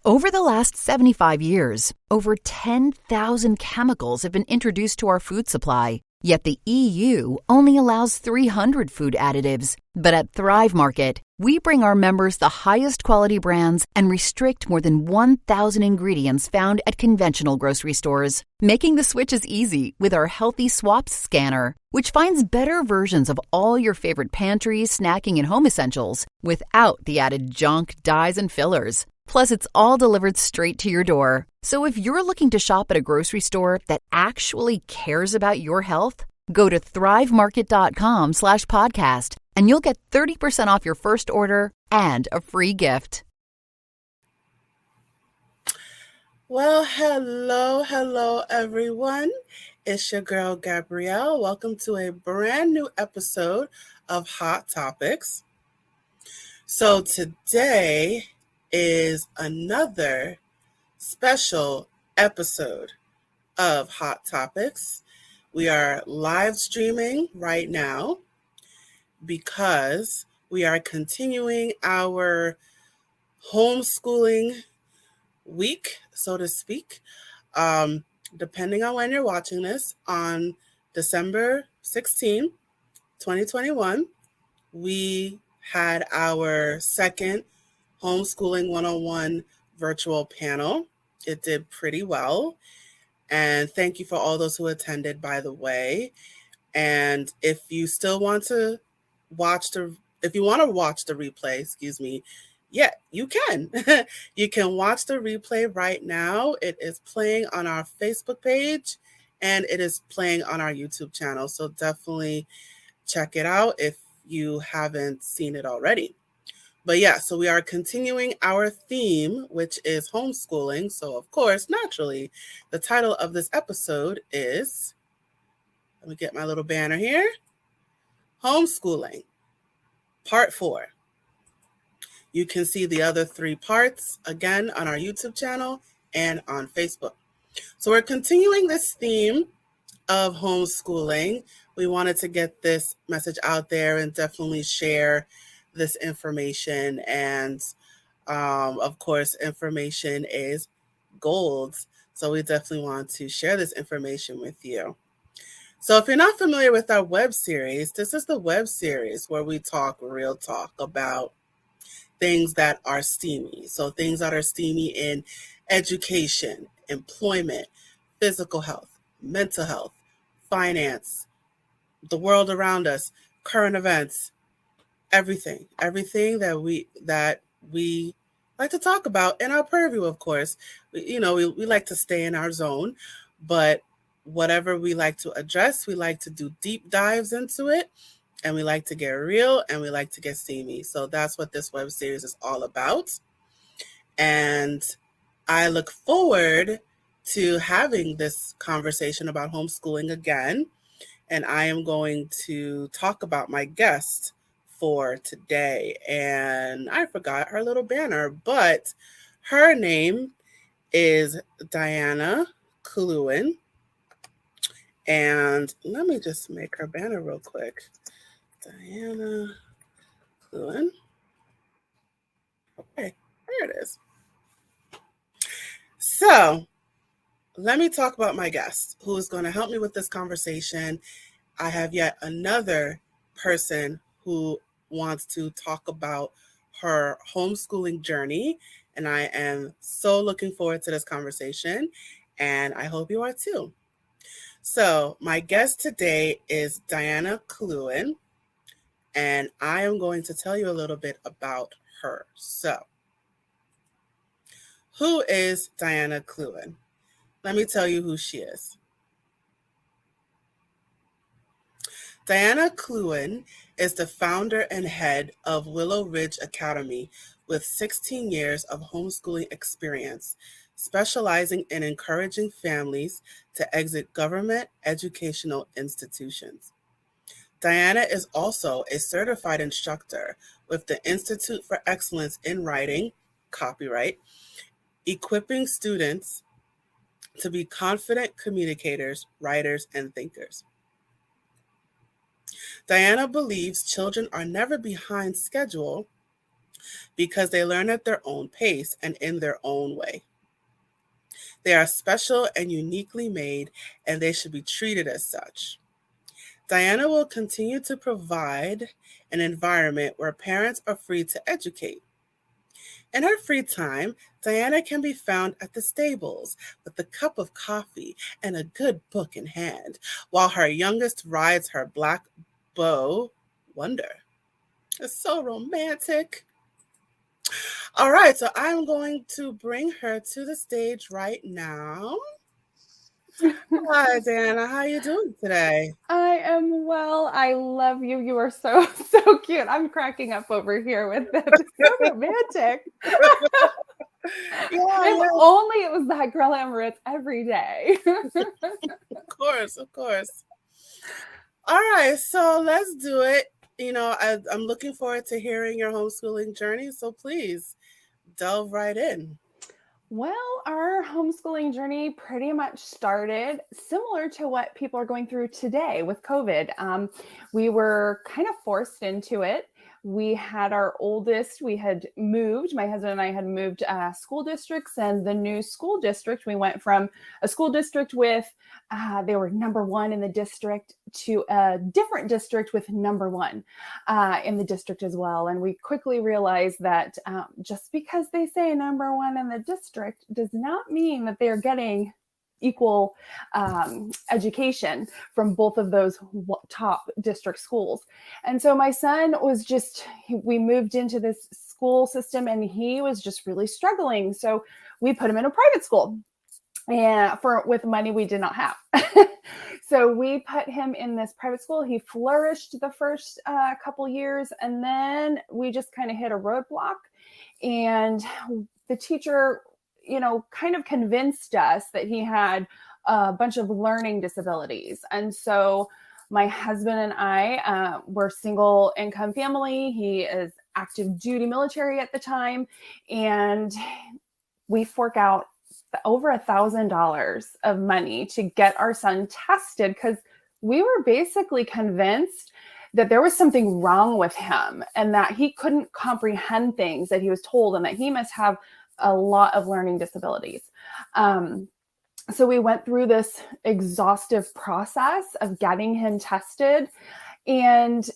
Over the last 75 years, over 10,000 chemicals have been introduced to our food supply. Yet the EU only allows 300 food additives. But at Thrive Market, we bring our members the highest quality brands and restrict more than 1,000 ingredients found at conventional grocery stores, making the switches easy with our Healthy Swaps scanner, which finds better versions of all your favorite pantry, snacking, and home essentials without the added junk, dyes, and fillers. Plus, it's all delivered straight to your door. So if you're looking to shop at a grocery store that actually cares about your health, go to thrivemarket.com/podcast and you'll get 30% off your first order and a free gift. Well, hello, everyone. It's your girl, Gabrielle. Welcome to a brand new episode of Hot Topics. So today is another special episode of Hot Topics. We are live streaming right now because we are continuing our homeschooling week, so to speak. Depending on when you're watching this, on December 16, 2021, we had our second Homeschooling 101 virtual panel. It did pretty well. And thank you for all those who attended, by the way. And if you still want to watch the replay, yeah, you can. You can watch the replay right now. It is playing on our Facebook page and it is playing on our YouTube channel. So definitely check it out if you haven't seen it already. But yeah, so we are continuing our theme, which is homeschooling. So of course, naturally, the title of this episode is, let me get my little banner here, Homeschooling, Part 4. You can see the other 3 parts again on our YouTube channel and on Facebook. So we're continuing this theme of homeschooling. We wanted to get this message out there and definitely share this information. And of course, information is gold. So we definitely want to share this information with you. So if you're not familiar with our web series, this is the web series where we talk real talk about things that are steamy. So things that are steamy in education, employment, physical health, mental health, finance, the world around us, current events, everything that we like to talk about in our purview. Of course, we like to stay in our zone, but whatever we like to address, we like to do deep dives into it, and we like to get real, and we like to get steamy. So that's what this web series is all about. And I look forward to having this conversation about homeschooling again. And I am going to talk about my guest for today. And I forgot her little banner, but her name is Diana Kluwin. And let me just make her banner real quick. Diana Kluwin. Okay, there it is. So let me talk about my guest who is going to help me with this conversation. I have yet another person who wants to talk about her homeschooling journey, and I am so looking forward to this conversation, and I hope you are too. So my guest today is Diana Kluwin, and I am going to tell you a little bit about her. So, who is Diana Kluwin? Let me tell you who she is. Diana Kluwin is the founder and head of Willow Ridge Academy with 16 years of homeschooling experience, specializing in encouraging families to exit government educational institutions. Diana is also a certified instructor with the Institute for Excellence in Writing, copyright, equipping students to be confident communicators, writers, and thinkers. Diana believes children are never behind schedule, because they learn at their own pace and in their own way. They are special and uniquely made, and they should be treated as such. Diana will continue to provide an environment where parents are free to educate. In her free time, Diana can be found at the stables with a cup of coffee and a good book in hand, while her youngest rides her black beau, Wonder. It's so romantic. All right, so I'm going to bring her to the stage right now. Hi, Diana. How are you doing today? I am well. I love you. You are so, so cute. I'm cracking up over here with this. So romantic. If only it was that girl Emirates every day. Of course, of course. All right, so let's do it. I'm looking forward to hearing your homeschooling journey, so please delve right in. Well, our homeschooling journey pretty much started similar to what people are going through today with COVID. We were kind of forced into it. We had our oldest, we had moved, my husband and I had moved school districts, and the new school district, we went from a school district with, they were number one in the district, to a different district with number one in the district as well. And we quickly realized that just because they say number one in the district does not mean that they're getting equal education from both of those top district schools. And so my son was we moved into this school system and he was just really struggling. So we put him in a private school, and with money we did not have. So we put him in this private school. He flourished the first couple years, and then we just kind of hit a roadblock. And the teacher, kind of convinced us that he had a bunch of learning disabilities. And so my husband and I were single income family. He is active duty military at the time. And we fork out over $1,000 of money to get our son tested, because we were basically convinced that there was something wrong with him and that he couldn't comprehend things that he was told, and that he must have a lot of learning disabilities. So we went through this exhaustive process of getting him tested. And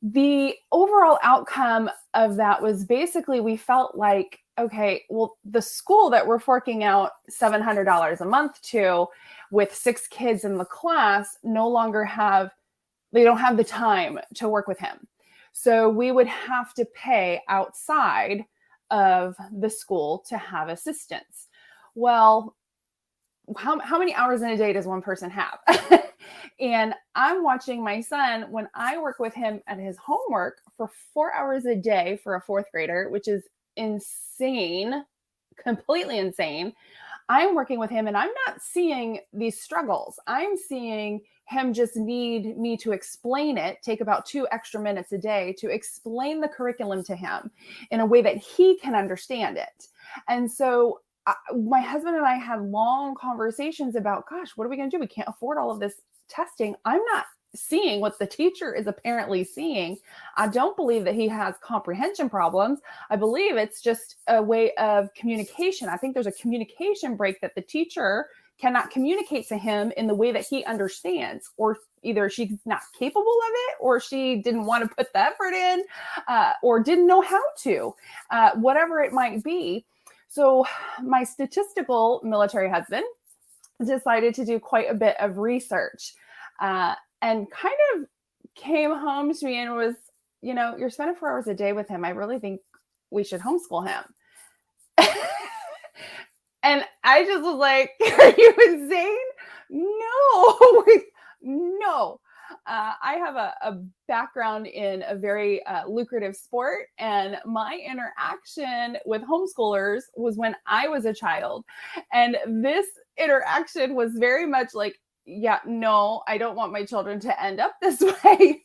the overall outcome of that was basically, we felt like, okay, well, the school that we're forking out $700 a month to with 6 kids in the class they don't have the time to work with him. So we would have to pay outside of the school to have assistance. Well, how many hours in a day does one person have? And I'm watching my son, when I work with him at his homework for 4 hours a day for a 4th grader, which is insane, completely insane. I'm working with him and I'm not seeing these struggles. I'm seeing him just need me to explain it, take about 2 extra minutes a day to explain the curriculum to him in a way that he can understand it. And so my husband and I had long conversations about, gosh, what are we going to do? We can't afford all of this testing. I'm not seeing what the teacher is apparently seeing. I don't believe that he has comprehension problems. I believe it's just a way of communication. I think there's a communication break that the teacher cannot communicate to him in the way that he understands, or either she's not capable of it, or she didn't want to put the effort in, or didn't know how to, whatever it might be. So my statistical military husband decided to do quite a bit of research, and kind of came home to me and was, you're spending 4 hours a day with him. I really think we should homeschool him. And I just was like, are you insane? No, no. I have a background in a very lucrative sport, and my interaction with homeschoolers was when I was a child. And this interaction was very much like, yeah, no, I don't want my children to end up this way,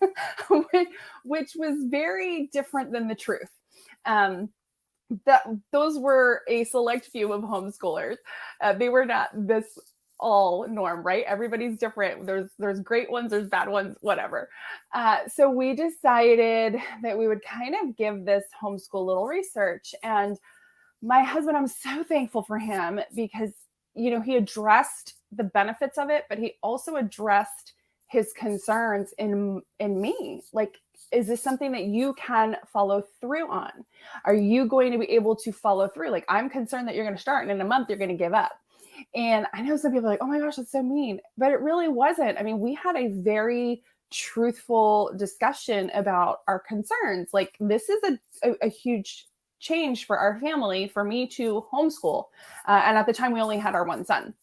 which was very different than the truth. Those were a select few of homeschoolers. They were not this all norm, right? Everybody's different. There's great ones, there's bad ones, whatever. So we decided that we would kind of give this homeschool little research. And my husband, I'm so thankful for him because, he addressed the benefits of it, but he also addressed his concerns in me. Like, is this something that you can follow through on? Are you going to be able to follow through? Like, I'm concerned that you're going to start and in a month you're going to give up. And I know some people are like, oh my gosh, that's so mean, but it really wasn't. I mean, we had a very truthful discussion about our concerns. Like, this is a huge change for our family, for me to homeschool. And at the time we only had our one son.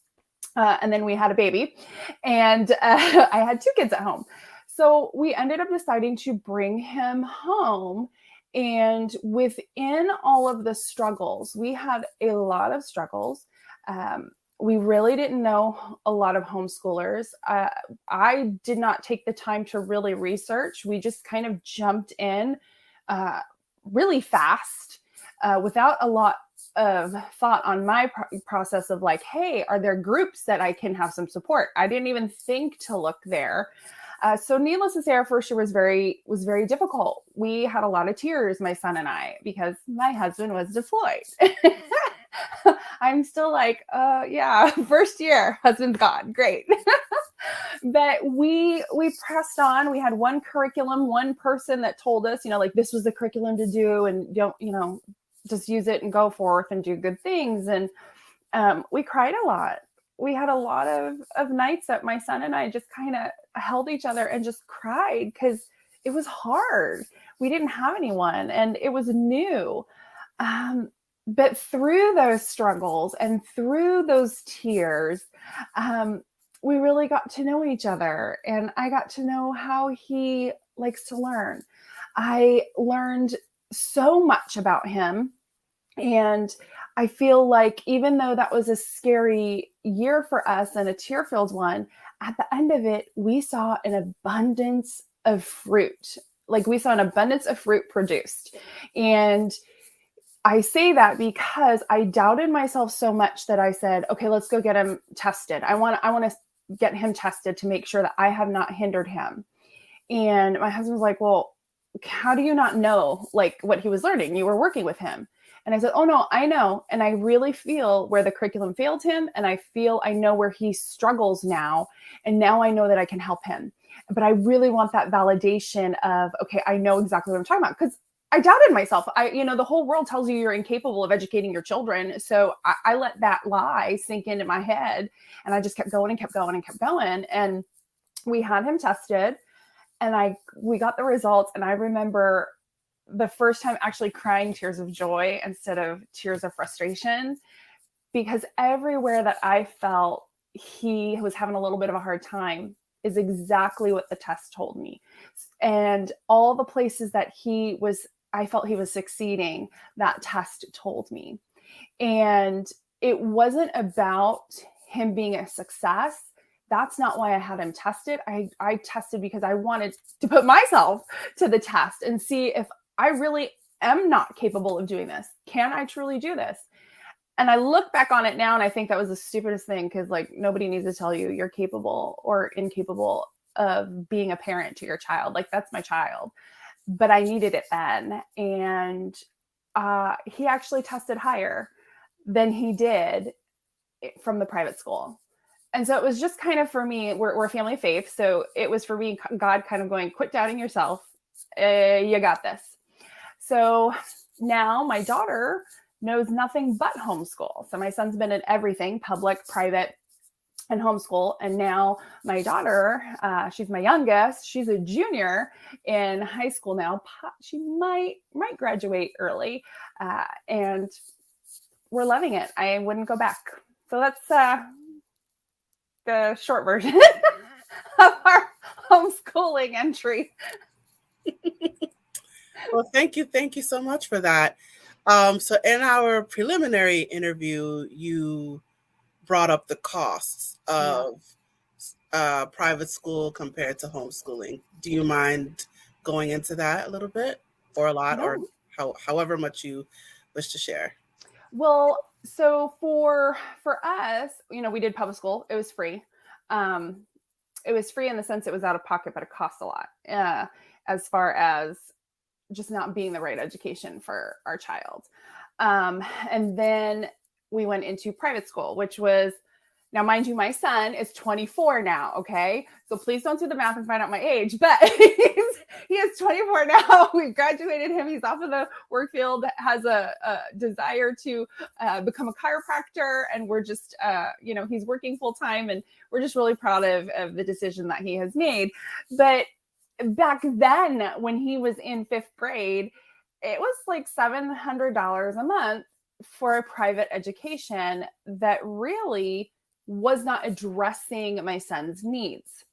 And then we had a baby, and I had 2 kids at home. So we ended up deciding to bring him home. And within all of the struggles, we had a lot of struggles. We really didn't know a lot of homeschoolers. I did not take the time to really research. We just kind of jumped in really fast without a lot of thought on my process of like, hey, are there groups that I can have some support? I didn't even think to look there. So needless to say, our first year was very difficult. We had a lot of tears, my son and I, because my husband was deployed. I'm still like, yeah, first year, husband's gone, great. But we pressed on. We had one curriculum, one person that told us, like, this was the curriculum to do, and don't, just use it and go forth and do good things. And we cried a lot. We had a lot of nights that my son and I just kind of held each other and just cried because it was hard. We didn't have anyone and it was new. But through those struggles and through those tears, we really got to know each other. And I got to know how he likes to learn. I learned so much about him. And I feel like even though that was a scary year for us and a tear-filled one, at the end of it, we saw an abundance of fruit. Like, we saw an abundance of fruit produced. And I say that because I doubted myself so much that I said, okay, let's go get him tested. I want to get him tested to make sure that I have not hindered him. And my husband was like, well, how do you not know like what he was learning? You were working with him. And I said, oh no, I know. And I really feel where the curriculum failed him. And I know where he struggles now. And now I know that I can help him. But I really want that validation of, okay, I know exactly what I'm talking about. Because I doubted myself. The whole world tells you you're incapable of educating your children. So I let that lie sink into my head. And I just kept going and kept going and kept going. And we had him tested. And we got the results. And I remember the first time actually crying tears of joy instead of tears of frustration, because everywhere that I felt he was having a little bit of a hard time is exactly what the test told me. And all the places that I felt he was succeeding, that test told me. And it wasn't about him being a success. That's not why I had him tested. I tested because I wanted to put myself to the test and see if I really am not capable of doing this. Can I truly do this? And I look back on it now and I think that was the stupidest thing, because like, nobody needs to tell you you're capable or incapable of being a parent to your child. Like, that's my child. But I needed it then. And he actually tested higher than he did from the private school. And so it was just kind of, for me, we're a family of faith. So it was for me, God kind of going, quit doubting yourself. You got this. So now my daughter knows nothing but homeschool. So my son's been in everything, public, private, and homeschool. And now my daughter, she's my youngest. She's a junior in high school now. She might graduate early. And we're loving it. I wouldn't go back. So that's the short version of our homeschooling entry. Well, thank you so much for that. So in our preliminary interview, you brought up the costs of private school compared to homeschooling. Do you mind going into that a little bit, or a lot, or however much you wish to share? Well, So for us, we did public school. It was free. It was free in the sense it was out of pocket, but it cost a lot, as far as just not being the right education for our child. And then we went into private school, which was, now mind you, my son is 24 now. Okay. So please don't do the math and find out my age, but he is 24 now. We've graduated him. He's off of the work field, has a desire to become a chiropractor. And we're just, he's working full time, and we're just really proud of the decision that he has made. But back then, when he was in 5th grade, it was like $700 a month for a private education that really was not addressing my son's needs.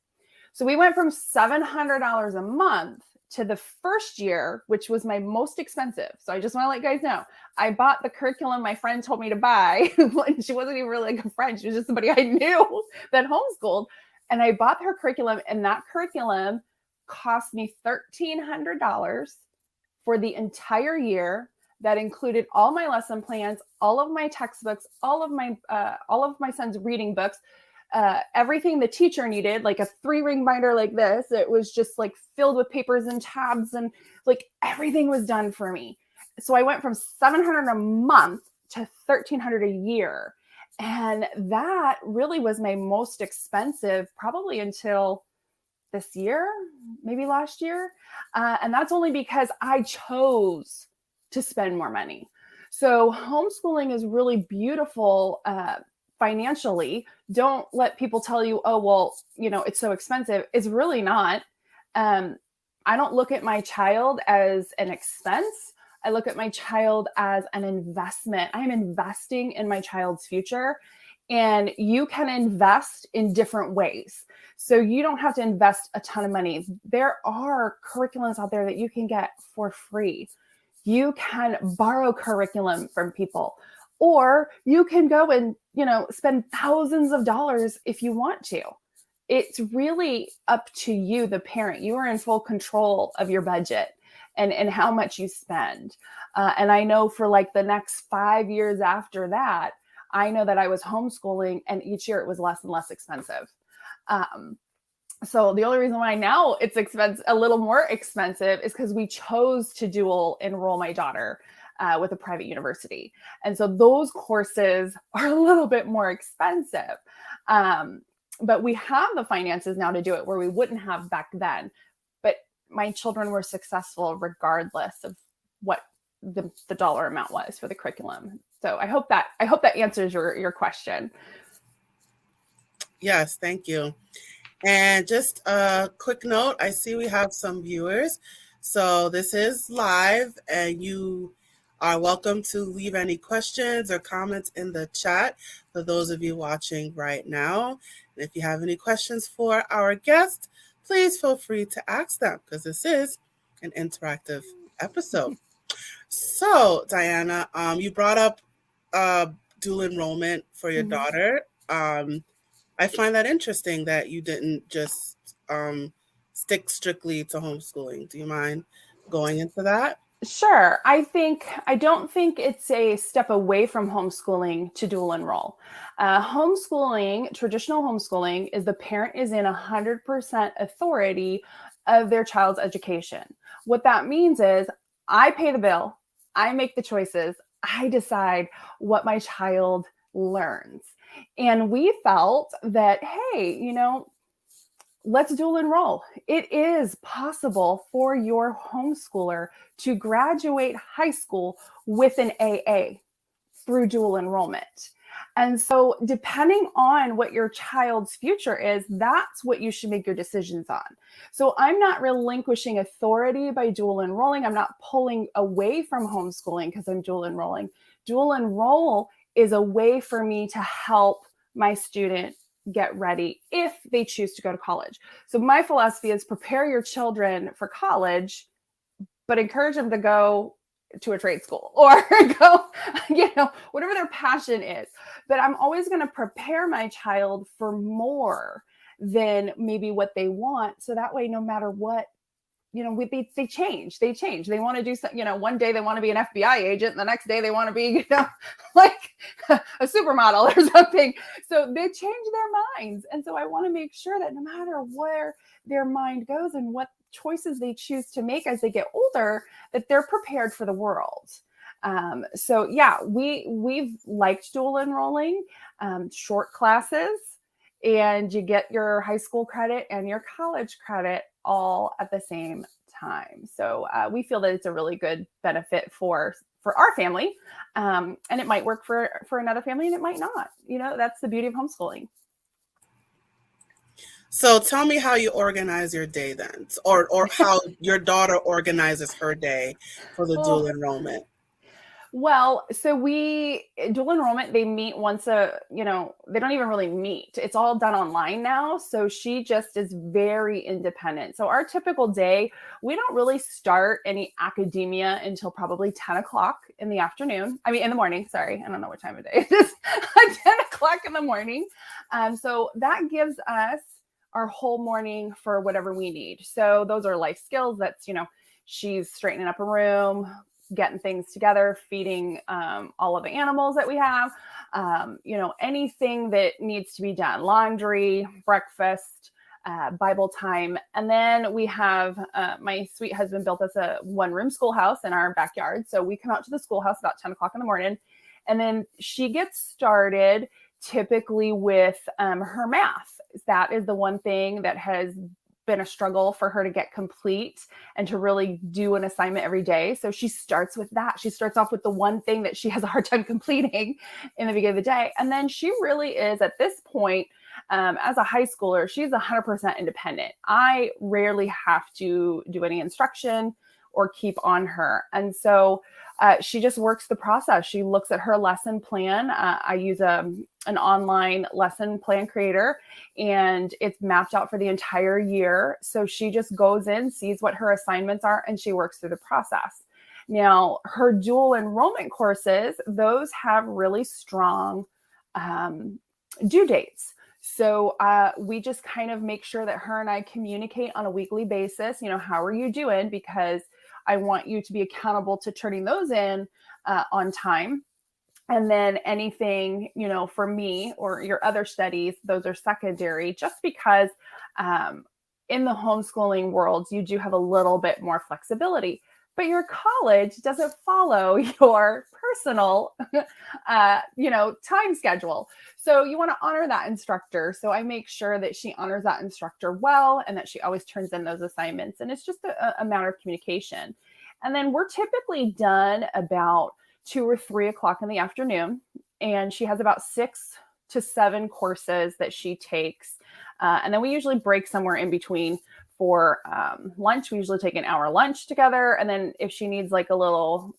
So we went from $700 a month to the first year, which was my most expensive. So I just want to let you guys know, I bought the curriculum my friend told me to buy. She wasn't even really like a friend. She was just somebody I knew that homeschooled. And I bought her curriculum, and that curriculum cost me $1,300 for the entire year. That included all my lesson plans, all of my textbooks, all of my son's reading books, everything the teacher needed, like a 3-ring binder like this. It was just like filled with papers and tabs, and like everything was done for me. So I went from $700 a month to $1,300 a year. And that really was my most expensive, probably until this year, maybe last year. And that's only because I chose to spend more money. So homeschooling is really beautiful financially. Don't let people tell you, oh, well, it's so expensive. It's really not. I don't look at my child as an expense. I look at my child as an investment. I'm investing in my child's future, and you can invest in different ways. So you don't have to invest a ton of money. There are curriculums out there that you can get for free. You can borrow curriculum from people, or you can go and, spend thousands of dollars if you want to. It's really up to you, the parent. You are in full control of your budget and how much you spend. And I know for like the next 5 years after that, I know that I was homeschooling, and each year it was less and less expensive. So the only reason why now it's a little more expensive is because we chose to dual enroll my daughter with a private university. And so those courses are a little bit more expensive. But we have the finances now to do it where we wouldn't have back then. But my children were successful regardless of what the dollar amount was for the curriculum. So I hope that answers your question. Yes, thank you. And just a quick note, I see we have some viewers. So this is live, and you are welcome to leave any questions or comments in the chat for those of you watching right now. And if you have any questions for our guest, please feel free to ask them, because this is an interactive episode. So, Diana, you brought up dual enrollment for your daughter. I find that interesting that you didn't just stick strictly to homeschooling. Do you mind going into that? Sure. I don't think it's a step away from homeschooling to dual enroll. Homeschooling, traditional homeschooling, is the parent is in 100% authority of their child's education. What that means is I pay the bill, I make the choices, I decide what my child learns. And we felt that, hey, let's dual enroll. It is possible for your homeschooler to graduate high school with an AA through dual enrollment. And so depending on what your child's future is, that's what you should make your decisions on. So I'm not relinquishing authority by dual enrolling. I'm not pulling away from homeschooling because I'm dual enrolling. Dual enroll is a way for me to help my student get ready if they choose to go to college. So my philosophy is prepare your children for college, but encourage them to go to a trade school or go, whatever their passion is. But I'm always going to prepare my child for more than maybe what they want. So that way, no matter what, they change. They want to do something, one day they want to be an FBI agent. And the next day they want to be, like a supermodel or something. So they change their minds. And so I want to make sure that no matter where their mind goes and what choices they choose to make as they get older, that they're prepared for the world. So yeah, we've liked dual enrolling, short classes, and you get your high school credit and your college credit all at the same time. So we feel that it's a really good benefit for our family, and it might work for another family, and it might not. That's the beauty of homeschooling. So tell me how you organize your day then, or how your daughter organizes her day for the dual enrollment. Well, so dual enrollment, they meet once they don't even really meet. It's all done online now. So she just is very independent. So our typical day, we don't really start any academia until probably 10 o'clock in the afternoon. I mean, in the morning, sorry. I don't know what time of day it is. 10 o'clock in the morning. So that gives us our whole morning for whatever we need. So those are life skills. That's, she's straightening up a room, getting things together, feeding all of the animals that we have, anything that needs to be done, laundry, breakfast, Bible time. And then we have my sweet husband built us a one-room schoolhouse in our backyard. So we come out to the schoolhouse about 10 o'clock in the morning, and then she gets started typically with her math. That is the one thing that has been a struggle for her to get complete and to really do an assignment every day. So she starts with that. She starts off with the one thing that she has a hard time completing in the beginning of the day. And then she really is at this point, as a high schooler, she's 100% independent. I rarely have to do any instruction or keep on her. And so she just works the process. She looks at her lesson plan. I use an online lesson plan creator, and it's mapped out for the entire year. So she just goes in, sees what her assignments are, and she works through the process. Now, her dual enrollment courses, those have really strong due dates. So we just kind of make sure that her and I communicate on a weekly basis. How are you doing? Because I want you to be accountable to turning those in on time. And then anything, for me or your other studies, those are secondary, just because in the homeschooling world, you do have a little bit more flexibility. But your college doesn't follow your personal, time schedule. So you want to honor that instructor. So I make sure that she honors that instructor well, and that she always turns in those assignments. And it's just a matter of communication. And then we're typically done about 2 or 3 o'clock in the afternoon. And she has about 6 to 7 courses that she takes. And then we usually break somewhere in between for lunch. We usually take an hour lunch together. And then if she needs like a little,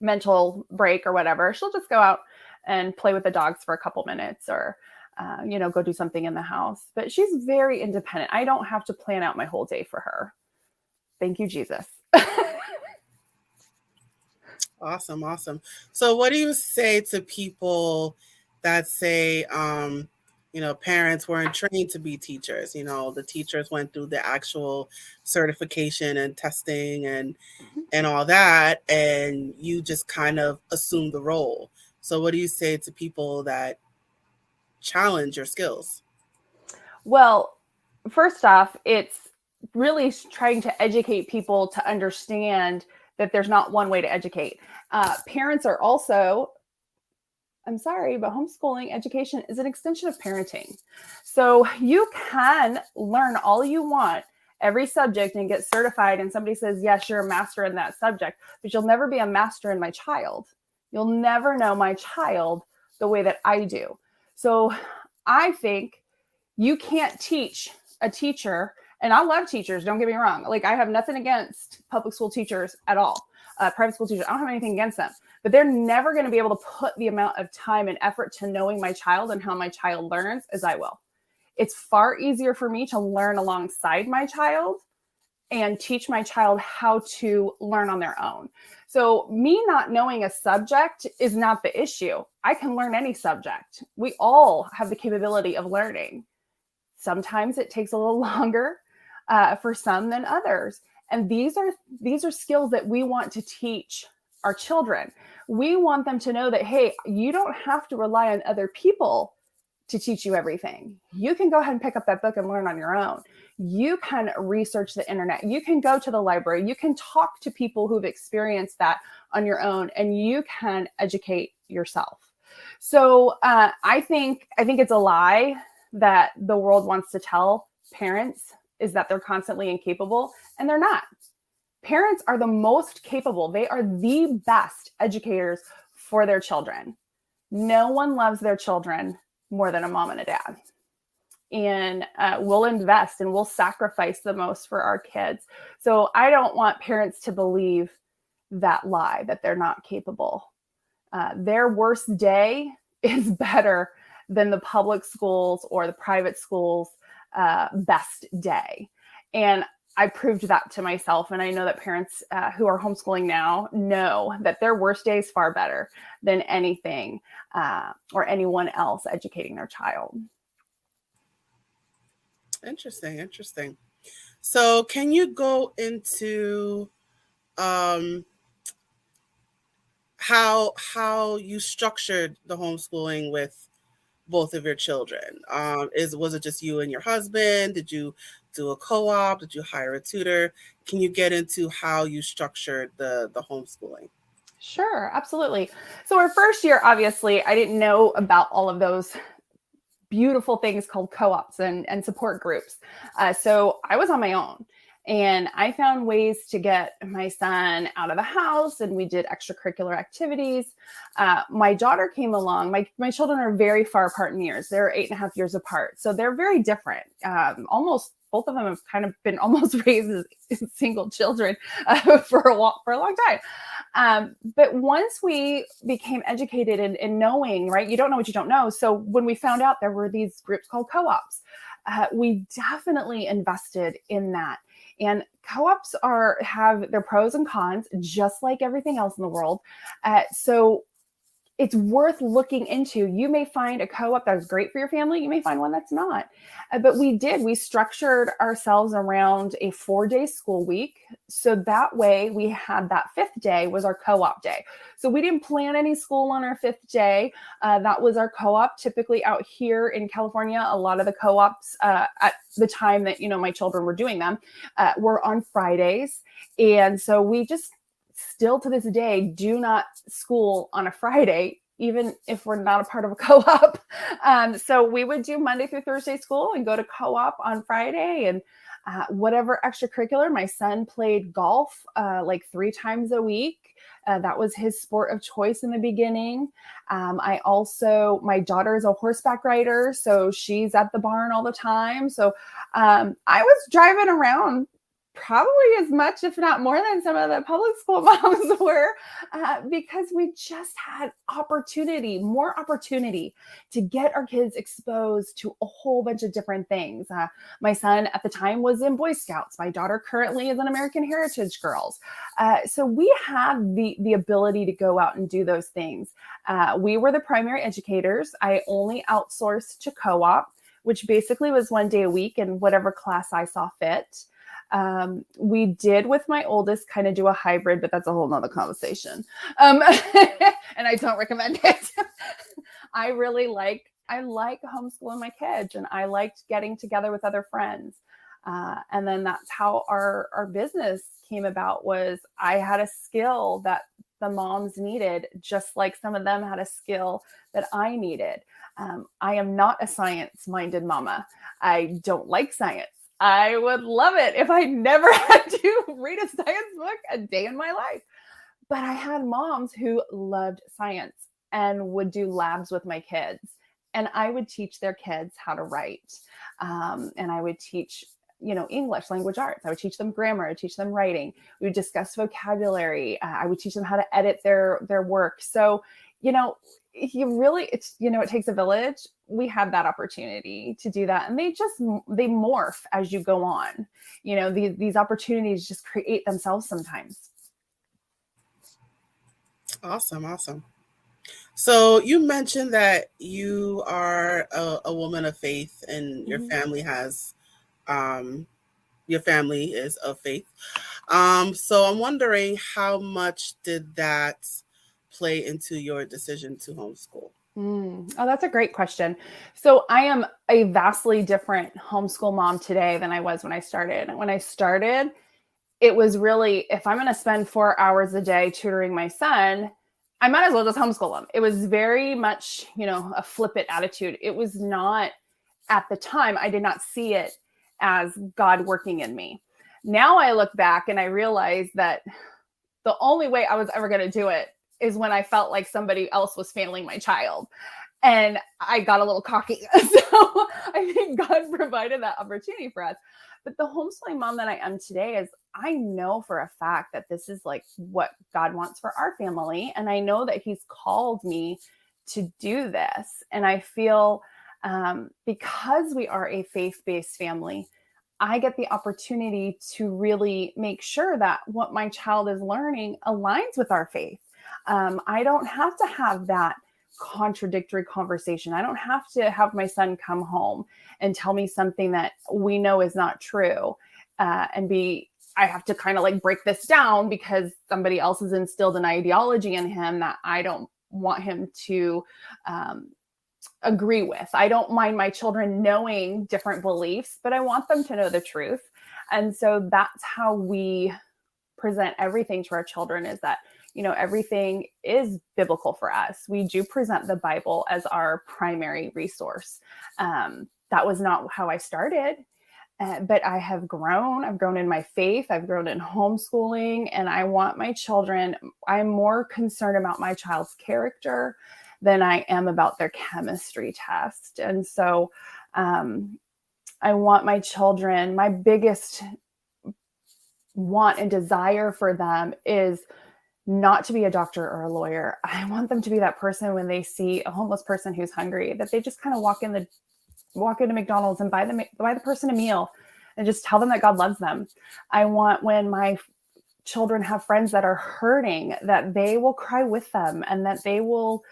mental break or whatever, she'll just go out and play with the dogs for a couple minutes, or, go do something in the house. But she's very independent. I don't have to plan out my whole day for her. Thank you, Jesus. Awesome. So what do you say to people that say, parents weren't trained to be teachers? The teachers went through the actual certification and testing and all that, and you just kind of assume the role. So what do you say to people that challenge your skills? Well, first off, it's really trying to educate people to understand that there's not one way to educate. Parents are also, I'm sorry, but homeschooling education is an extension of parenting. So you can learn all you want, every subject, and get certified. And somebody says, yes, you're a master in that subject, but you'll never be a master in my child. You'll never know my child the way that I do. So I think you can't teach a teacher, and I love teachers, don't get me wrong. Like, I have nothing against public school teachers at all. Private school teachers, I don't have anything against them, but they're never going to be able to put the amount of time and effort to knowing my child and how my child learns as I will. It's far easier for me to learn alongside my child and teach my child how to learn on their own. So me not knowing a subject is not the issue. I can learn any subject. We all have the capability of learning. Sometimes it takes a little longer for some than others. And these are skills that we want to teach our children. We want them to know that, hey, you don't have to rely on other people to teach you everything. You can go ahead and pick up that book and learn on your own. You can research the internet. You can go to the library. You can talk to people who've experienced that on your own, and you can educate yourself. So I think it's a lie that the world wants to tell parents, is that they're constantly incapable, and they're not. Parents are the most capable. They are the best educators for their children. No one loves their children more than a mom and a dad. And we'll invest and we'll sacrifice the most for our kids. So I don't want parents to believe that lie, that they're not capable. Their worst day is better than the public schools or the private schools' best day. And I proved that to myself. And I know that parents who are homeschooling now know that their worst day is far better than anything or anyone else educating their child. Interesting. So can you go into how you structured the homeschooling with both of your children? Was it just you and your husband? Did you do a co-op? Did you hire a tutor? Can you get into how you structured the homeschooling? Sure, absolutely. So our first year, obviously, I didn't know about all of those beautiful things called co-ops and support groups. So I was on my own. And I found ways to get my son out of the house, and we did extracurricular activities. My daughter came along. My children are very far apart in years. They're 8.5 years apart. So they're very different. Almost both of them have kind of been almost raised as single children for a long time. But once we became educated in knowing, right, you don't know what you don't know. So when we found out there were these groups called co-ops, we definitely invested in that. And co-ops have their pros and cons, just like everything else in the world. So it's worth looking into. You may find a co-op that is great for your family. You may find one that's not. But we structured ourselves around a 4-day school week. So that way we had that 5th day was our co-op day. So we didn't plan any school on our 5th day. That was our co-op. Typically out here in California, a lot of the co-ops at the time that, my children were doing them were on Fridays. And so we just still to this day do not school on a Friday, even if we're not a part of a co-op. So we would do Monday through Thursday school and go to co-op on Friday, and whatever extracurricular. My son played golf like 3 times a week. That was his sport of choice in the beginning. My daughter is a horseback rider, so she's at the barn all the time. So I was driving around probably as much, if not more than some of the public school moms were, because we just had more opportunity to get our kids exposed to a whole bunch of different things. My son at the time was in Boy Scouts. My daughter currently is in American Heritage Girls. So we had the ability to go out and do those things. We were the primary educators. I only outsourced to co-op, which basically was 1 day a week in whatever class I saw fit. We did with my oldest kind of do a hybrid, but that's a whole nother conversation. And I don't recommend it. I like homeschooling my kids, and I liked getting together with other friends. And then that's how our business came about. Was I had a skill that the moms needed, just like some of them had a skill that I needed. I am not a science-minded mama. I don't like science. I would love it if I never had to read a science book a day in my life. But I had moms who loved science and would do labs with my kids. And I would teach their kids how to write. And I would teach, English, language arts. I would teach them grammar. I would teach them writing. We would discuss vocabulary. I would teach them how to edit their work. So, it takes a village. We have that opportunity to do that. And they morph as you go on. These opportunities just create themselves sometimes. Awesome. So you mentioned that you are a woman of faith, and your family is of faith. So I'm wondering, how much did that play into your decision to homeschool? Oh, that's a great question. So I am a vastly different homeschool mom today than I was when I started. When I started, it was really, if I'm going to spend 4 hours a day tutoring my son, I might as well just homeschool him. It was very much, a flip it attitude. It was not, at the time, I did not see it as God working in me. Now I look back and I realize that the only way I was ever going to do it is when I felt like somebody else was failing my child. And I got a little cocky. So I think God provided that opportunity for us. But the homeschooling mom that I am today is, I know for a fact that this is like what God wants for our family. And I know that He's called me to do this. And I feel because we are a faith-based family, I get the opportunity to really make sure that what my child is learning aligns with our faith. I don't have to have that contradictory conversation. I don't have to have my son come home and tell me something that we know is not true. I have to kind of like break this down because somebody else has instilled an ideology in him that I don't want him to agree with. I don't mind my children knowing different beliefs, but I want them to know the truth. And so that's how we present everything to our children, is that, everything is biblical for us. We do present the Bible as our primary resource. That was not how I started, but I have grown. I've grown in my faith. I've grown in homeschooling, and I want my children, I'm more concerned about my child's character than I am about their chemistry test. And so I want my children, my biggest want and desire for them is not to be a doctor or a lawyer. I want them to be that person when they see a homeless person who's hungry, that they just kind of walk into McDonald's and buy the person a meal and just tell them that God loves them. I want, when my children have friends that are hurting, that they will cry with them and that they will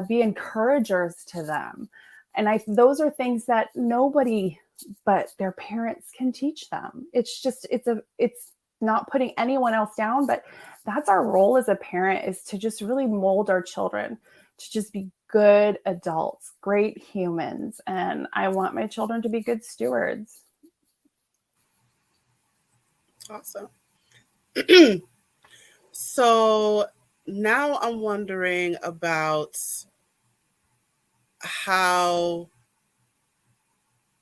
be encouragers to them. And those are things that nobody but their parents can teach them. It's not putting anyone else down, but that's our role as a parent, is to just really mold our children to just be good adults, great humans. And I want my children to be good stewards. Awesome. So now I'm wondering about how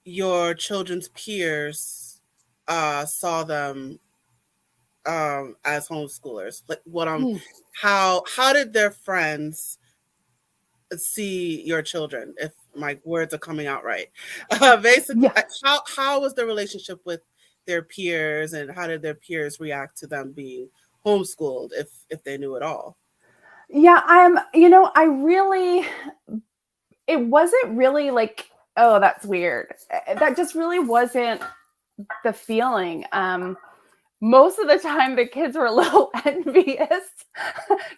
your children's peers saw them as homeschoolers. Like, how did their friends see your children? If my words are coming out right, basically, Yeah. how was the relationship with their peers, and how did their peers react to them being homeschooled, if they knew at all? Yeah, it wasn't really like, oh, that's weird. That just really wasn't the feeling. Most of the time the kids were a little envious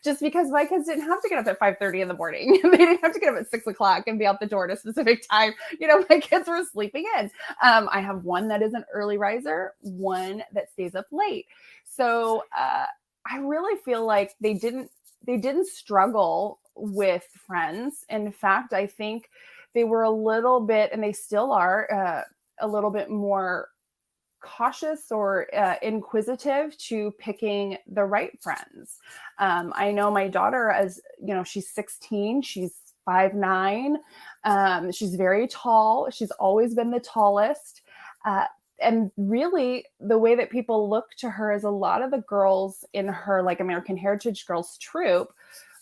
just because my kids didn't have to get up at 5:30 in the morning. They didn't have to get up at 6:00 and be out the door at a specific time. My kids were sleeping in. I have one that is an early riser, one that stays up late. So I really feel like they didn't struggle with friends. In fact, I think they were a little bit, and they still are, a little bit more cautious or inquisitive to picking the right friends. I know my daughter, as she's 16, she's 5'9". She's very tall. She's always been the tallest. And really, the way that people look to her is, a lot of the girls in her like American Heritage Girls troupe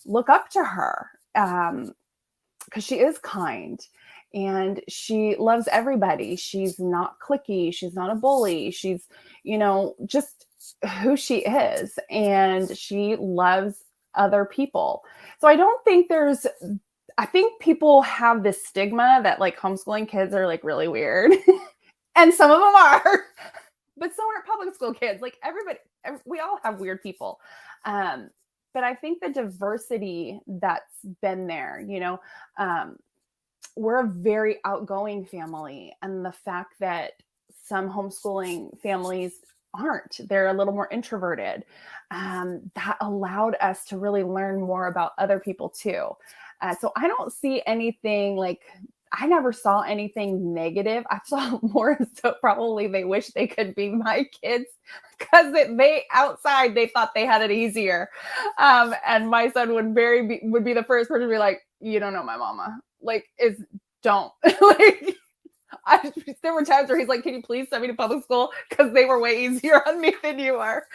look up to her because she is kind. And she loves everybody. She's not cliquey. She's not a bully. She's, just who she is. And she loves other people. So I don't think I think people have this stigma that like homeschooling kids are like really weird. And some of them are. But so are public school kids. Like we all have weird people. But I think the diversity that's been there, we're a very outgoing family. And the fact that some homeschooling families aren't. They're a little more introverted. That allowed us to really learn more about other people too. So I don't see anything like, I never saw anything negative. I saw more so probably they wish they could be my kids because they outside they thought they had it easier, and my son would be the first person to be like, "You don't know my mama. Like, don't." Like, there were times where he's like, "Can you please send me to public school because they were way easier on me than you are."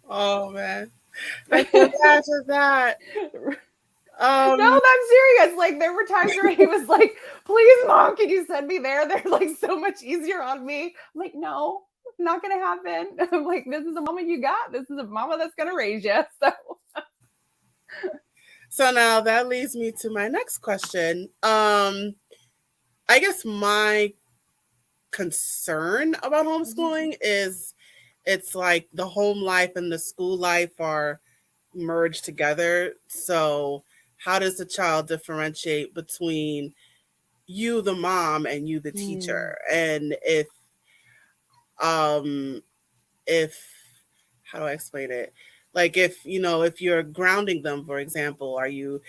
Oh man, I can imagine that. No, I'm serious. Like, there were times where he was like, "Please, mom, can you send me there? They're like so much easier on me." I'm like, "No, not gonna happen." I'm like, "This is a mama you got. This is a mama that's gonna raise you." So now that leads me to my next question. I guess my concern about homeschooling is it's like the home life and the school life are merged together. So how does the child differentiate between you, the mom, and you, the teacher? And if how do I explain it? Like if you're grounding them, for example, are you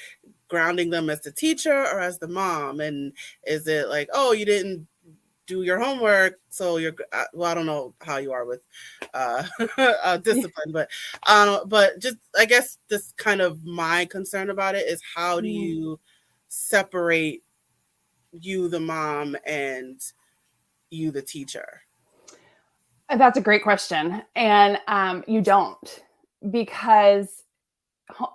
grounding them as the teacher or as the mom? And is it like, oh, you didn't do your homework, so you're well, I don't know how you are with discipline, but just I guess this kind of my concern about it is how do you separate you, the mom, and you, the teacher? That's a great question. And you don't, because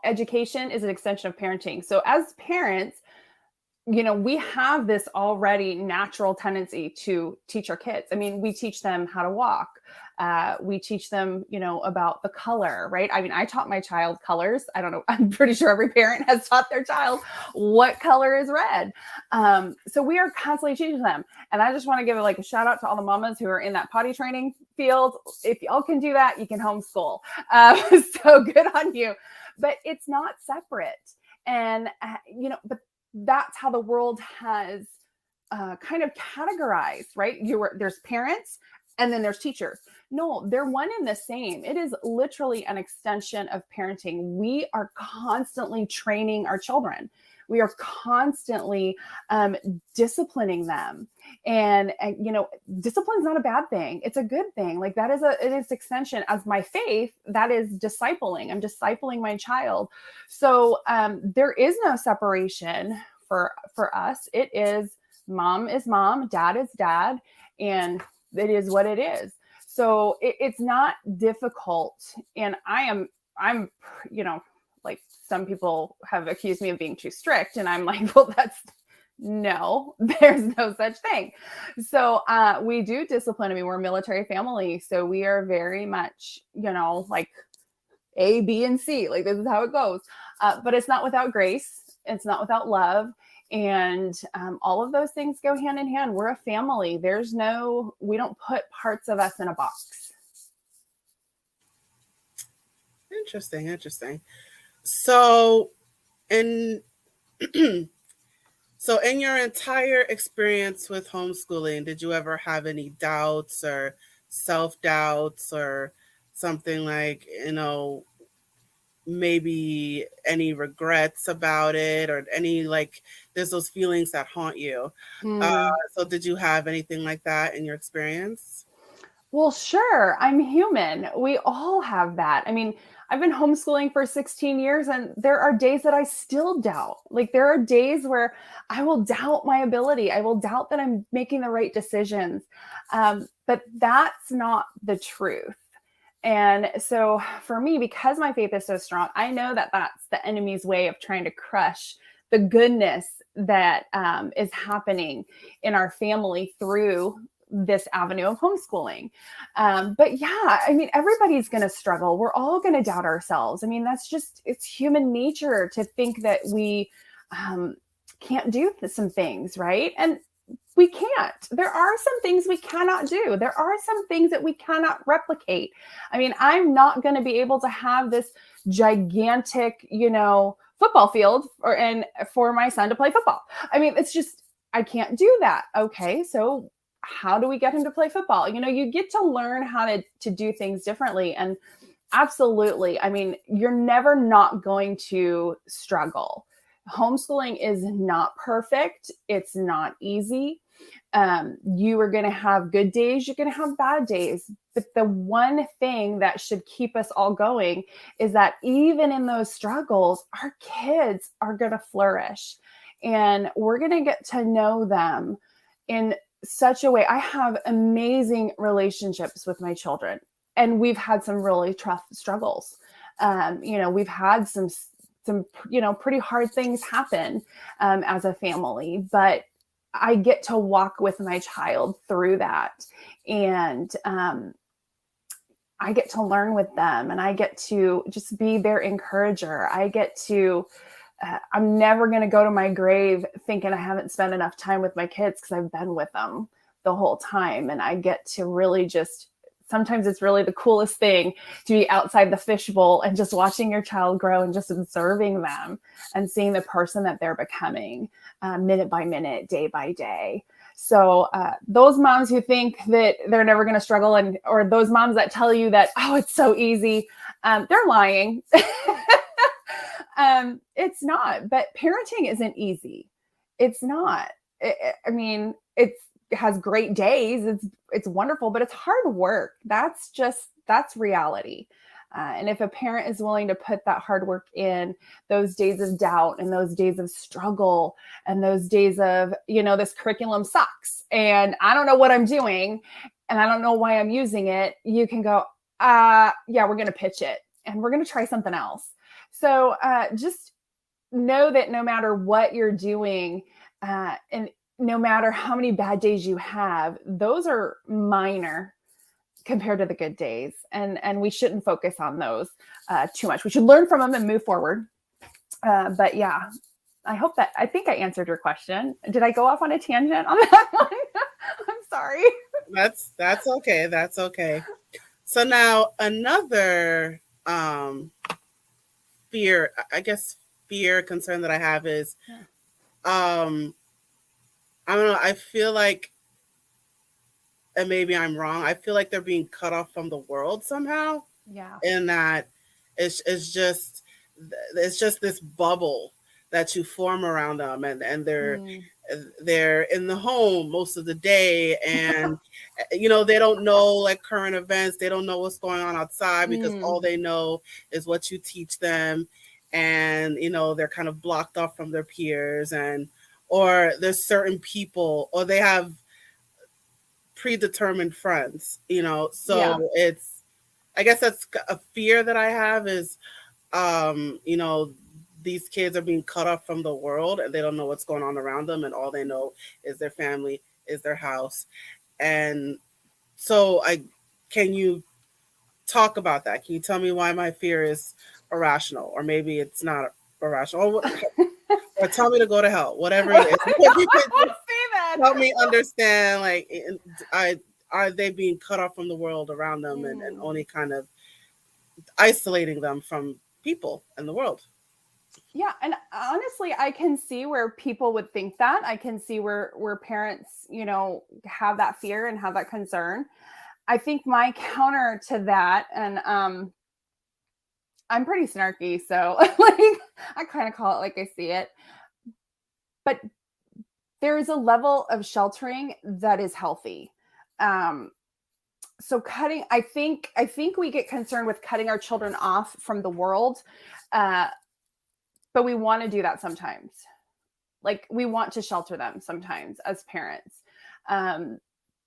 education is an extension of parenting. So as parents, we have this already natural tendency to teach our kids. I mean, we teach them how to walk. We teach them, about the color, right? I mean, I taught my child colors. I don't know. I'm pretty sure every parent has taught their child what color is red. So we are constantly teaching them. And I just want to give a shout out to all the mamas who are in that potty training field. If y'all can do that, you can homeschool. So good on you. But it's not separate. And, but that's how the world has kind of categorized, right? There's parents and then there's teachers. No, they're one and the same. It is literally an extension of parenting. We are constantly training our children. We are constantly disciplining them. And discipline is not a bad thing. It's a good thing. Like it is extension as my faith. That is discipling. I'm discipling my child. So there is no separation for us. It is mom is mom, dad is dad, and it is what it is. So it's not difficult. And I'm, like some people have accused me of being too strict. And I'm like, well, no, there's no such thing. So we do discipline. I mean, we're a military family. So we are very much, like A, B, and C. Like this is how it goes. But it's not without grace. It's not without love. And all of those things go hand in hand. We're a family. We don't put parts of us in a box. Interesting. So in your entire experience with homeschooling, did you ever have any doubts or self-doubts or something like, maybe any regrets about it or any there's those feelings that haunt you? So did you have anything like that in your experience? Well, sure. I'm human. We all have that. I mean, I've been homeschooling for 16 years and there are days that I still doubt. Like there are days where I will doubt my ability. I will doubt that I'm making the right decisions. But that's not the truth. And so for me, because my faith is so strong, I know that that's the enemy's way of trying to crush the goodness that is happening in our family through this avenue of homeschooling. But yeah, I mean, everybody's going to struggle. We're all going to doubt ourselves. I mean, it's human nature to think that we can't do some things, right? And we can't. There are some things we cannot do. There are some things that we cannot replicate. I mean, I'm not going to be able to have this gigantic, football field for my son to play football. I mean, it's just, I can't do that. Okay. So how do we get him to play football? You get to learn how to do things differently. And absolutely, I mean, you're never not going to struggle. Homeschooling is not perfect. It's not easy. You are going to have good days. You're going to have bad days. But the one thing that should keep us all going is that even in those struggles, our kids are going to flourish, and we're going to get to know them in such a way. I have amazing relationships with my children, and we've had some really tough struggles. We've had some pretty hard things happen as a family, but I get to walk with my child through that. And I get to learn with them, and I get to just be their encourager. I'm never going to go to my grave thinking I haven't spent enough time with my kids, because I've been with them the whole time. And I get to really sometimes it's really the coolest thing to be outside the fishbowl and just watching your child grow and just observing them and seeing the person that they're becoming minute by minute, day by day. So those moms who think that they're never going to struggle, or those moms that tell you that, oh, it's so easy, they're lying. It's not, but parenting isn't easy. It's not. It has great days. It's wonderful, but it's hard work. That's reality. And if a parent is willing to put that hard work in, those days of doubt and those days of struggle and those days of, this curriculum sucks and I don't know what I'm doing and I don't know why I'm using it, you can go, yeah, we're going to pitch it and we're going to try something else. So just know that no matter what you're doing, and no matter how many bad days you have, those are minor compared to the good days. And we shouldn't focus on those too much. We should learn from them and move forward. But yeah, I think I answered your question. Did I go off on a tangent on that one? I'm sorry. That's okay. That's okay. So now another concern that I have is, I don't know. I feel like, and maybe I'm wrong, I feel like they're being cut off from the world somehow. Yeah. And that it's just this bubble that you form around them, and they're in the home most of the day, and they don't know like current events. They don't know what's going on outside, because all they know is what you teach them, and they're kind of blocked off from their peers, or there's certain people, or they have predetermined friends, so it's, I guess that's a fear that I have is, these kids are being cut off from the world and they don't know what's going on around them, and all they know is their family, is their house. And so can you talk about that? Can you tell me why my fear is irrational, or maybe it's not irrational, or tell me to go to hell, whatever it is. You could help me understand, like, are they being cut off from the world around them and only kind of isolating them from people and the world? Yeah. And honestly, I can see where people would think that. I can see where parents, have that fear and have that concern. I think my counter to that, and I'm pretty snarky, so I kind of call it like I see it, but there is a level of sheltering that is healthy. So cutting, I think we get concerned with cutting our children off from the world, but we want to do that sometimes. Like, we want to shelter them sometimes as parents.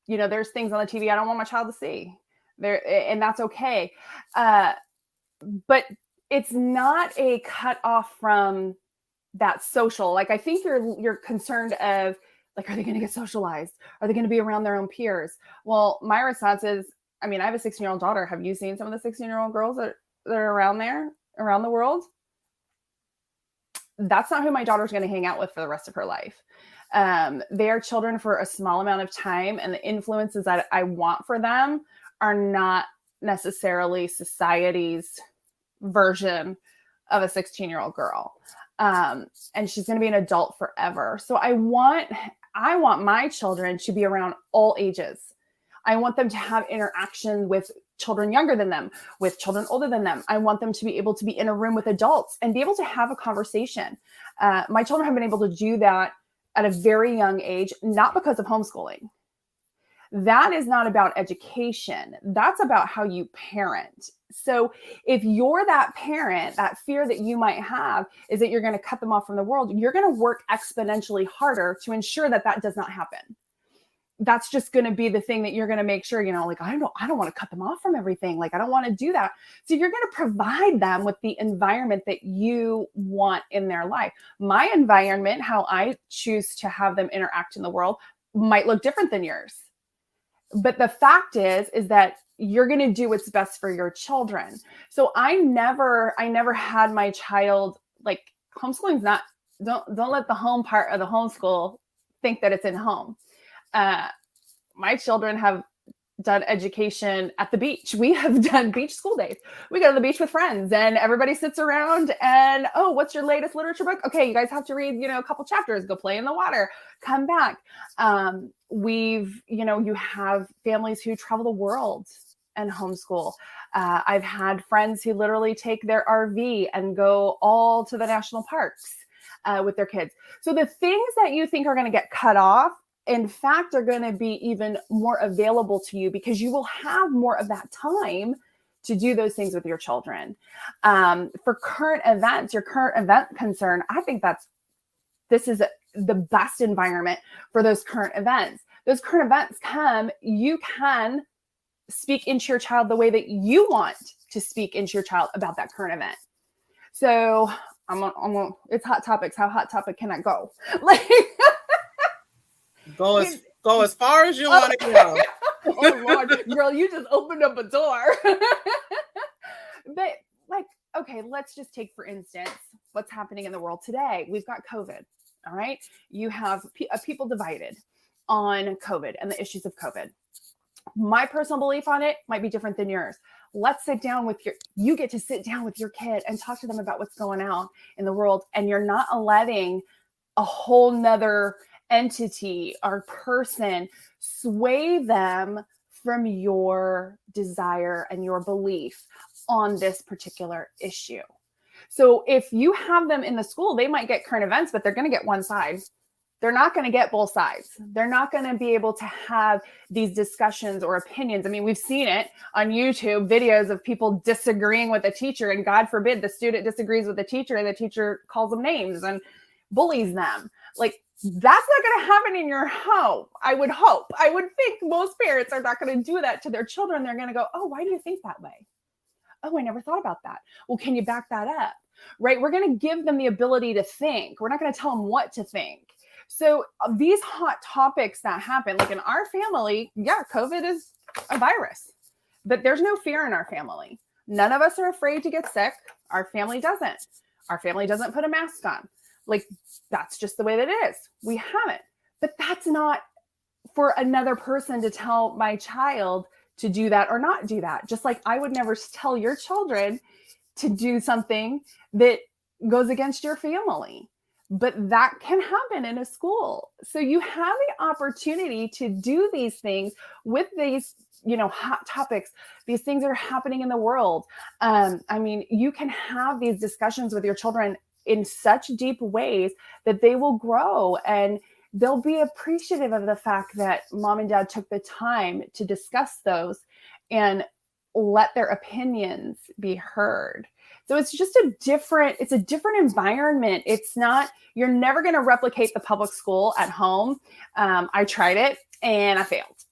There's things on the TV I don't want my child to see there, and that's okay. But it's not a cut off from that social. Like, I think you're concerned of, like, are they going to get socialized? Are they going to be around their own peers? Well, my response is, I have a 16-year-old daughter. Have you seen some of the 16-year-old girls that are around the world? That's not who my daughter's going to hang out with for the rest of her life. They are children for a small amount of time, and the influences that I want for them are not necessarily society's version of a 16-year-old girl. And she's going to be an adult forever. So I want I want my children to be around all ages. I want them to have interaction with children younger than them, with children older than them. I want them to be able to be in a room with adults and be able to have a conversation. My children have been able to do that at a very young age, not because of homeschooling. That is not about education. That's about how you parent. So if you're that parent, that fear that you might have is that you're going to cut them off from the world, you're going to work exponentially harder to ensure that that does not happen. That's just going to be the thing that you're going to make sure, like, I don't want to cut them off from everything. Like, I don't want to do that. So you're going to provide them with the environment that you want in their life. My environment, how I choose to have them interact in the world, might look different than yours. But the fact is that you're going to do what's best for your children. So I never had my child, like, homeschooling's not, don't let the home part of the homeschool think that it's in home. My children have done education at the beach. We have done beach school days. We go to the beach with friends and everybody sits around and, oh, what's your latest literature book? Okay, you guys have to read, a couple chapters, go play in the water, come back. You have families who travel the world and homeschool. I've had friends who literally take their RV and go all to the national parks with their kids. So the things that you think are going to get cut off, in fact, are going to be even more available to you because you will have more of that time to do those things with your children. For current events, your current event concern, I think this is the best environment for those current events. Those current events you can speak into your child the way that you want to speak into your child about that current event. So it's hot topics. How hot topic can I go? Go as far as you want to go. Oh Lord, girl, you just opened up a door. But okay, let's just take, for instance, what's happening in the world today. We've got COVID. All right. You have people divided on COVID and the issues of COVID. My personal belief on it might be different than yours. Let's sit down you get to sit down with your kid and talk to them about what's going on in the world. And you're not letting a whole nother entity or person sway them from your desire and your belief on this particular issue. So if you have them in the school, they might get current events, but they're going to get one side. They're not going to get both sides. They're not going to be able to have these discussions or opinions. I mean, we've seen it on YouTube, videos of people disagreeing with a teacher, and God forbid the student disagrees with the teacher and the teacher calls them names and bullies them. Like, that's not going to happen in your home. I would hope. I would think most parents are not going to do that to their children. They're going to go, oh, why do you think that way? Oh, I never thought about that. Well, can you back that up? Right? We're going to give them the ability to think. We're not going to tell them what to think. So these hot topics that happen, like in our family, yeah, COVID is a virus, but there's no fear in our family. None of us are afraid to get sick. Our family doesn't. Our family doesn't put a mask on. Like, that's just the way that it is. We haven't. But that's not for another person to tell my child to do that or not do that. Just like I would never tell your children to do something that goes against your family. But that can happen in a school. So you have the opportunity to do these things with these, hot topics, these things that are happening in the world. You can have these discussions with your children in such deep ways that they will grow and they'll be appreciative of the fact that mom and dad took the time to discuss those and let their opinions be heard. So it's just a different environment. It's not, you're never going to replicate the public school at home. I tried it and I failed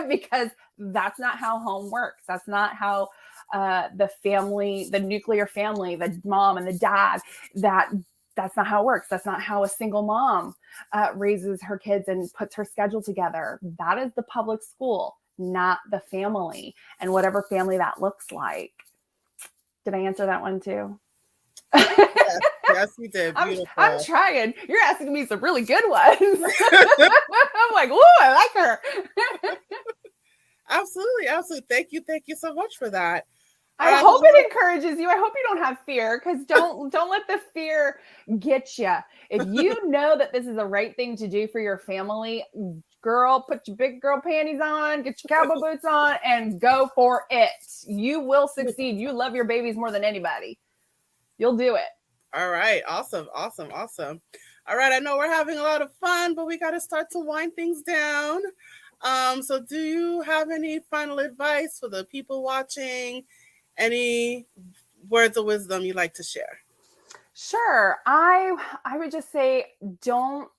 because that's not how home works. That's not how the family, the nuclear family, the mom and the dad, that's not how it works. That's not how a single mom raises her kids and puts her schedule together. That is the public school, not the family, and whatever family that looks like. Did I answer that one too? Yes, you did. Beautiful. I'm trying. You're asking me some really good ones. I'm like, ooh, I like her. Absolutely. Thank you so much for that. I hope it encourages you. I hope you don't have fear, because don't let the fear get you. If you know that this is the right thing to do for your family, girl, put your big girl panties on, get your cowboy boots on, and go for it. You will succeed. You love your babies more than anybody. You'll do it. All right. Awesome. All right. I know we're having a lot of fun, but we got to start to wind things down. So do you have any final advice for the people watching? Any words of wisdom you'd like to share? Sure. I would just say don't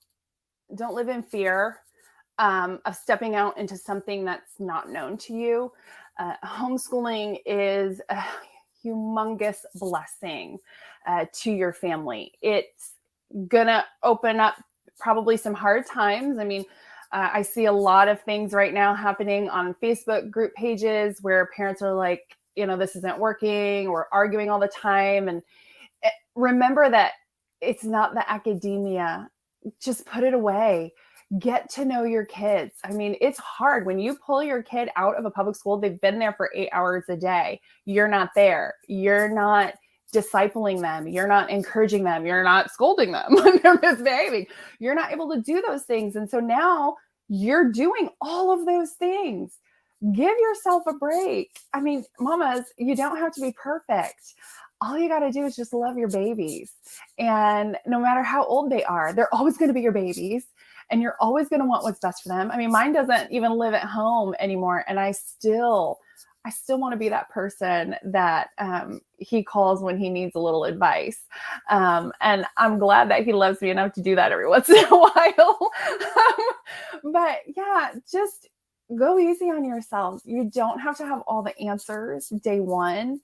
live in fear of stepping out into something that's not known to you. Homeschooling is a humongous blessing to your family. It's gonna open up probably some hard times. I mean, I see a lot of things right now happening on Facebook group pages where parents are like, this isn't working, or arguing all the time. And remember that it's not the academia. Just put it away. Get to know your kids. I mean, it's hard when you pull your kid out of a public school. They've been there for 8 hours a day. You're not there. You're not discipling them. You're not encouraging them. You're not scolding them when they're misbehaving. You're not able to do those things. And so now you're doing all of those things. Give yourself a break. I mean, mamas, you don't have to be perfect. All you got to do is just love your babies. And no matter how old they are, they're always going to be your babies. And you're always going to want what's best for them. I mean, mine doesn't even live at home anymore. And I still want to be that person that he calls when he needs a little advice. And I'm glad that he loves me enough to do that every once in a while. But yeah, just go easy on yourselves. You don't have to have all the answers day one.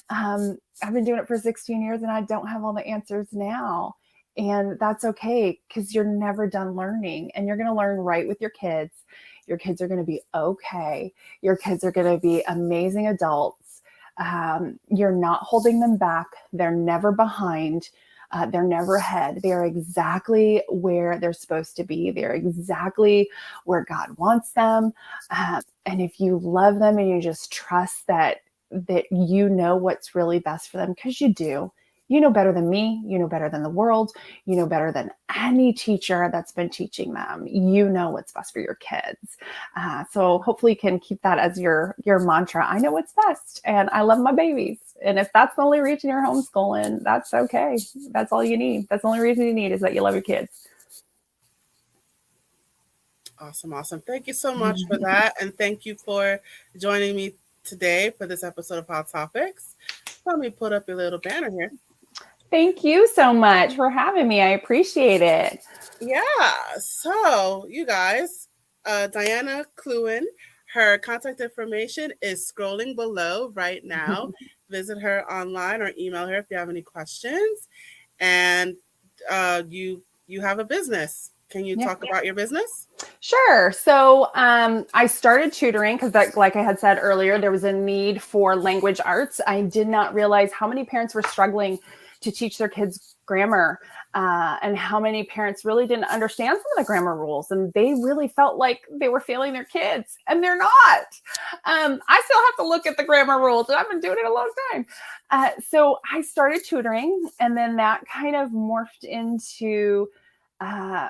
I've been doing it for 16 years and I don't have all the answers now. And that's okay, because you're never done learning, and you're going to learn right with your kids. Your kids are going to be okay. Your kids are going to be amazing adults. You're not holding them back. They're never behind. They're never ahead. They're exactly where they're supposed to be. They're exactly where God wants them. And if you love them and you just trust that you know what's really best for them, because you do. You know better than me. You know better than the world. You know better than any teacher that's been teaching them. You know what's best for your kids. So hopefully you can keep that as your mantra. I know what's best, and I love my babies. And if that's the only reason you're homeschooling, that's okay. That's all you need. That's the only reason you need, is that you love your kids. Awesome. Thank you so much for that. And thank you for joining me today for this episode of Hot Topics. Let me put up your little banner here. Thank you so much for having me. I appreciate it. Yeah. So you guys, Diana Kluwin, her contact information is scrolling below right now. Visit her online or email her if you have any questions. And you have a business. Can you talk about your business? Sure. So I started tutoring because, like I had said earlier, there was a need for language arts. I did not realize how many parents were struggling to teach their kids grammar, and how many parents really didn't understand some of the grammar rules, and they really felt like they were failing their kids, and they're not. I still have to look at the grammar rules, and I've been doing it a long time. So I started tutoring, and then that kind of morphed into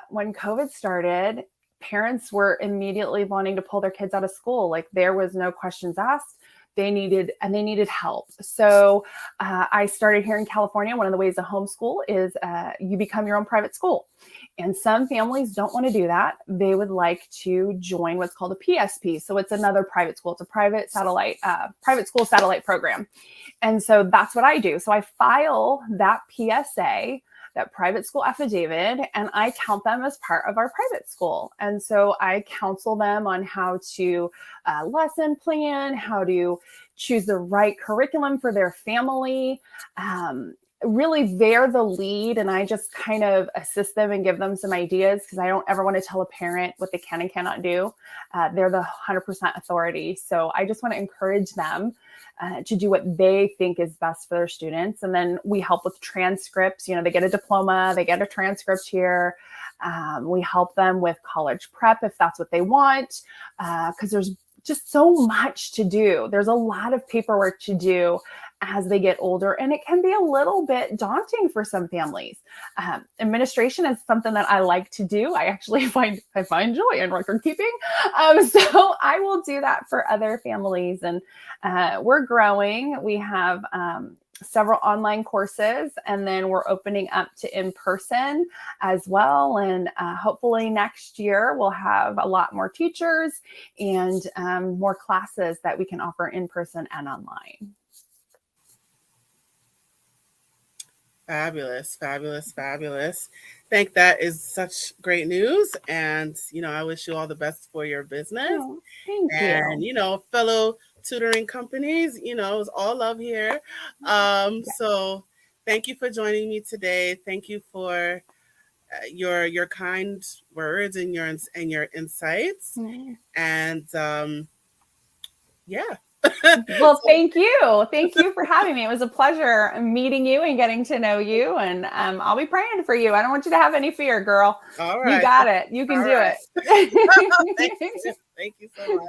when COVID started. Parents were immediately wanting to pull their kids out of school. Like, there was no questions asked. They needed help. So I started here in California. One of the ways to homeschool is you become your own private school. And some families don't want to do that. They would like to join what's called a PSP. So it's another private school. It's a private school satellite program. And so that's what I do. So I file that PSA, that private school affidavit, and I count them as part of our private school. And so I counsel them on how to lesson plan, how to choose the right curriculum for their family. Really, they're the lead, and I just kind of assist them and give them some ideas, because I don't ever want to tell a parent what they can and cannot do. They're the 100% authority. So I just want to encourage them to do what they think is best for their students. And then we help with transcripts. They get a diploma, they get a transcript here. We help them with college prep if that's what they want, because there's just so much to do. There's a lot of paperwork to do as they get older, and it can be a little bit daunting for some families. Administration is something that I like to do. I actually find joy in record keeping, so I will do that for other families. And we're growing. We have several online courses, and then we're opening up to in-person as well. And hopefully next year we'll have a lot more teachers and more classes that we can offer in person and online. Fabulous, fabulous, fabulous. I think that is such great news. And, I wish you all the best for your business. Oh, thank you. And, fellow tutoring companies, it's all love here. So thank you for joining me today. Thank you for your kind words and your insights. Mm-hmm. And yeah. Well, thank you. Thank you for having me. It was a pleasure meeting you and getting to know you. And I'll be praying for you. I don't want you to have any fear, girl. All right. You got it. You can do it. Thank you so much.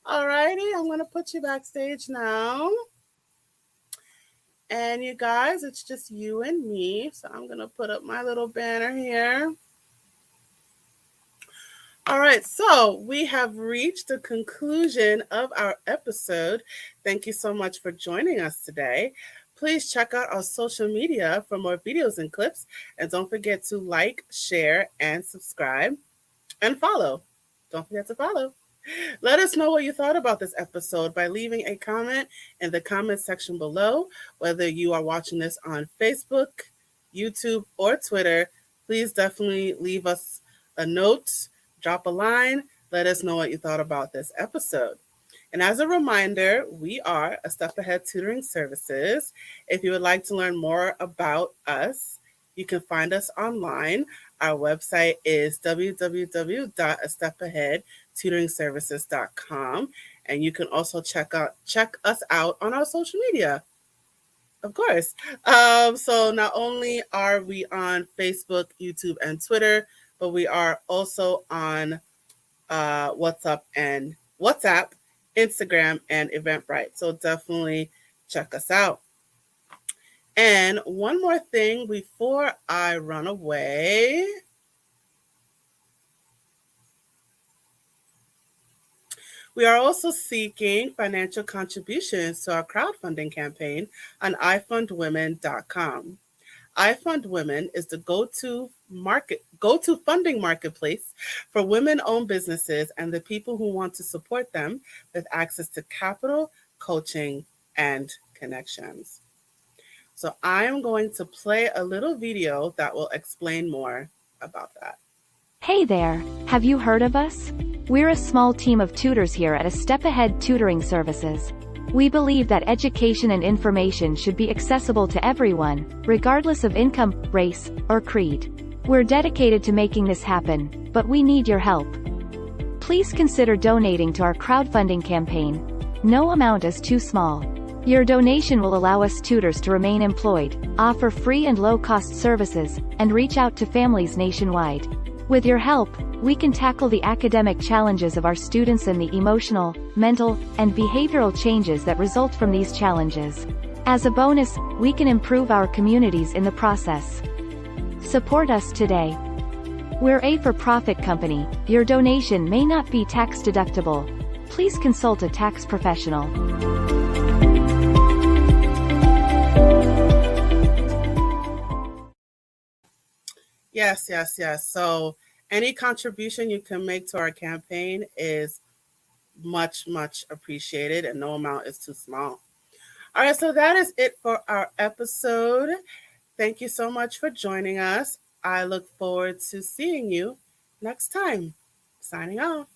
All righty. I'm going to put you backstage now. And you guys, it's just you and me. So I'm going to put up my little banner here. All right, so we have reached the conclusion of our episode. Thank you so much for joining us today. Please check out our social media for more videos and clips. And don't forget to like, share, and subscribe. And follow. Don't forget to follow. Let us know what you thought about this episode by leaving a comment in the comment section below. Whether you are watching this on Facebook, YouTube, or Twitter, please definitely leave us a note. Drop a line. Let us know what you thought about this episode. And as a reminder, we are A Step Ahead Tutoring Services. If you would like to learn more about us, you can find us online. Our website is www.astepaheadtutoringservices.com. And you can also check us out on our social media. Of course. So not only are we on Facebook, YouTube, and Twitter, but we are also on WhatsApp, Instagram, and Eventbrite. So definitely check us out. And one more thing before I run away. We are also seeking financial contributions to our crowdfunding campaign on ifundwomen.com. iFundWomen is the go-to funding marketplace for women-owned businesses and the people who want to support them with access to capital, coaching, and connections. So I am going to play a little video that will explain more about that. Hey there, have you heard of us? We're a small team of tutors here at A Step Ahead Tutoring Services. We believe that education and information should be accessible to everyone, regardless of income, race, or creed. We're dedicated to making this happen, but we need your help. Please consider donating to our crowdfunding campaign. No amount is too small. Your donation will allow us tutors to remain employed, offer free and low-cost services, and reach out to families nationwide. With your help, we can tackle the academic challenges of our students and the emotional, mental, and behavioral changes that result from these challenges. As a bonus, we can improve our communities in the process. Support us today. We're a for-profit company. Your donation may not be tax deductible. Please consult a tax professional. Yes. So any contribution you can make to our campaign is much, much appreciated, and no amount is too small. All right, so that is it for our episode. Thank you so much for joining us. I look forward to seeing you next time. Signing off.